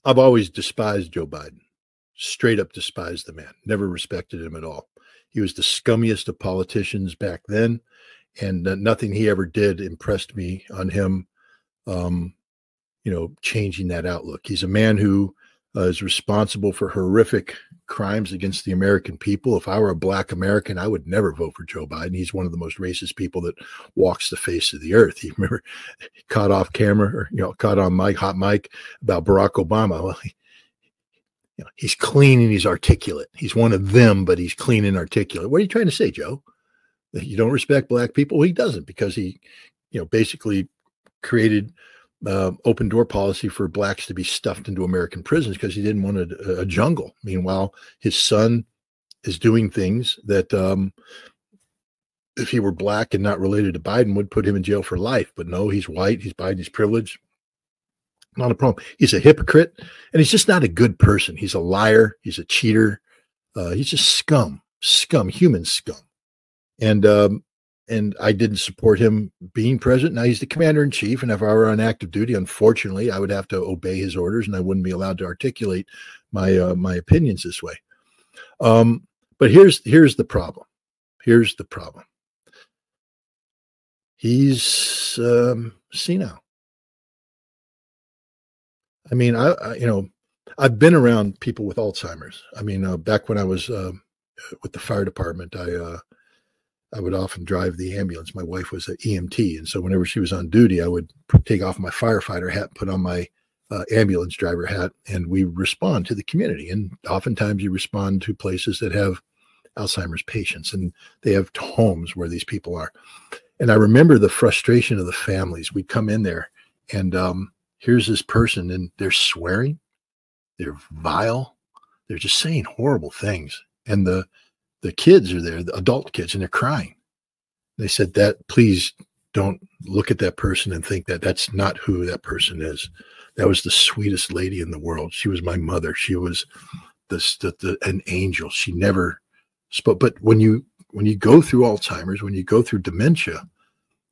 I've always despised Joe Biden, straight up despised the man, never respected him at all. He was the scummiest of politicians back then, and nothing he ever did impressed me on him, um, changing that outlook. He's a man who is responsible for horrific crimes against the American people. If I were a black American, I would never vote for Joe Biden. He's one of the most racist people that walks the face of the earth. You remember caught off camera or, caught on mic, hot mic about Barack Obama. Well, he's clean and he's articulate. He's one of them, but he's clean and articulate. What are you trying to say, Joe? That you don't respect black people? Well, he doesn't, because he, basically created open door policy for blacks to be stuffed into American prisons because he didn't want a jungle. Meanwhile, his son is doing things that if he were black and not related to Biden would put him in jail for life. But no, he's white. He's Biden. He's privileged. Not a problem. He's a hypocrite, and he's just not a good person. He's a liar. He's a cheater. He's just scum, human scum. And I didn't support him being president. Now he's the commander in chief, and if I were on active duty, unfortunately, I would have to obey his orders, and I wouldn't be allowed to articulate my opinions this way. But here's the problem. Here's the problem. He's senile. I've been around people with Alzheimer's. Back when I was with the fire department, I would often drive the ambulance. My wife was an EMT, and so whenever she was on duty, I would take off my firefighter hat, put on my ambulance driver hat, and we respond to the community. And oftentimes you respond to places that have Alzheimer's patients, and they have homes where these people are. And I remember the frustration of the families. We'd come in there, and here's this person, and they're swearing, they're vile, they're just saying horrible things. And the kids are there, the adult kids, and they're crying. They said that, please don't look at that person and think that that's not who that person is. That was the sweetest lady in the world. She was my mother. She was an angel. She never spoke. But when you go through Alzheimer's, when you go through dementia,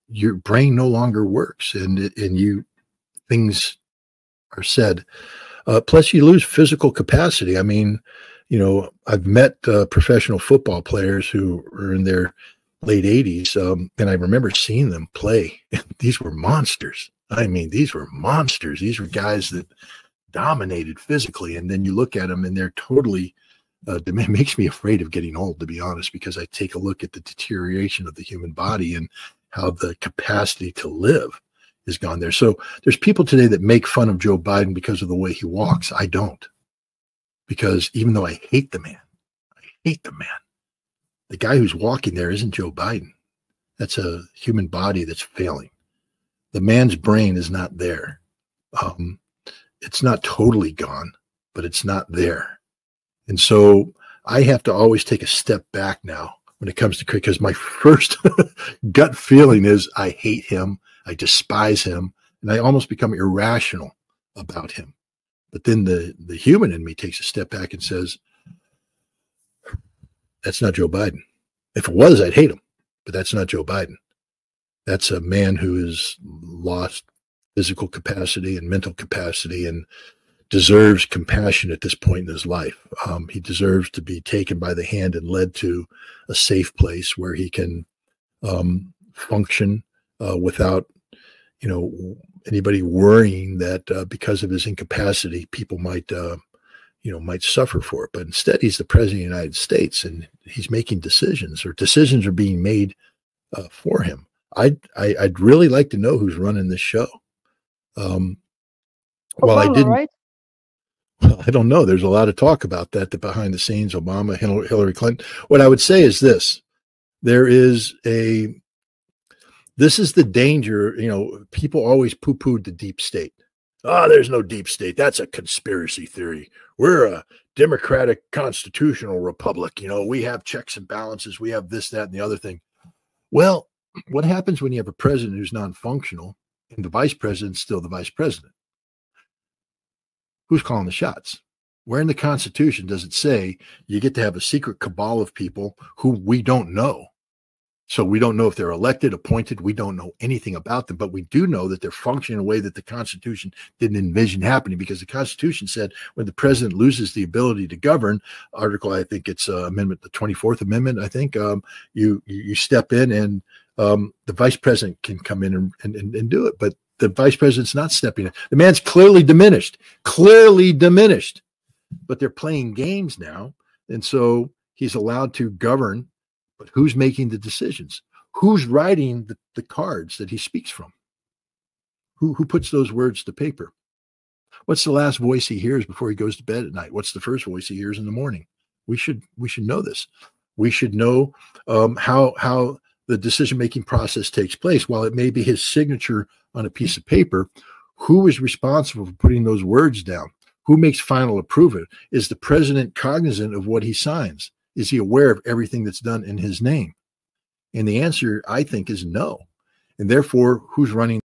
your brain no longer works, and things are said. Plus, you lose physical capacity. I've met professional football players who are in their late 80s, and I remember seeing them play. These were monsters. These were monsters. These were guys that dominated physically, and then you look at them, and they're totally. It makes me afraid of getting old, to be honest, because I take a look at the deterioration of the human body and how the capacity to live is gone there. So there's people today that make fun of Joe Biden because of the way he walks. I don't. Because even though I hate the man, the guy who's walking there isn't Joe Biden. That's a human body that's failing. The man's brain is not there. It's not totally gone, but it's not there. And so I have to always take a step back now when it comes to, because my first gut feeling is I hate him, I despise him, and I almost become irrational about him. But then the human in me takes a step back and says, that's not Joe Biden. If it was, I'd hate him, but that's not Joe Biden. That's a man who has lost physical capacity and mental capacity and deserves compassion at this point in his life. He deserves to be taken by the hand and led to a safe place where he can function without, anybody worrying that because of his incapacity, people might suffer for it. But instead, he's the president of the United States, and he's making decisions, or decisions are being made for him. I'd really like to know who's running this show. Right? Well, I don't know. There's a lot of talk about that behind the scenes, Obama, Hillary Clinton. What I would say is this: this is the danger. People always poo-pooed the deep state. There's no deep state. That's a conspiracy theory. We're a democratic constitutional republic. We have checks and balances. We have this, that, and the other thing. Well, what happens when you have a president who's non-functional and the vice president's still the vice president? Who's calling the shots? Where in the Constitution does it say you get to have a secret cabal of people who we don't know So we don't know if they're elected, appointed. We don't know anything about them, but we do know that they're functioning in a way that the Constitution didn't envision happening, because the Constitution said when the president loses the ability to govern, article, I think it's amendment, the 24th Amendment, I think, you step in, and the vice president can come in and do it. But the vice president's not stepping in. The man's clearly diminished, but they're playing games now. And so he's allowed to govern. But who's making the decisions? Who's writing the cards that he speaks from? Who puts those words to paper? What's the last voice he hears before he goes to bed at night? What's the first voice he hears in the morning? We should know this. We should know how the decision-making process takes place. While it may be his signature on a piece of paper, who is responsible for putting those words down? Who makes final approval? Is the president cognizant of what he signs? Is he aware of everything that's done in his name? And the answer, I think, is no. And therefore, who's running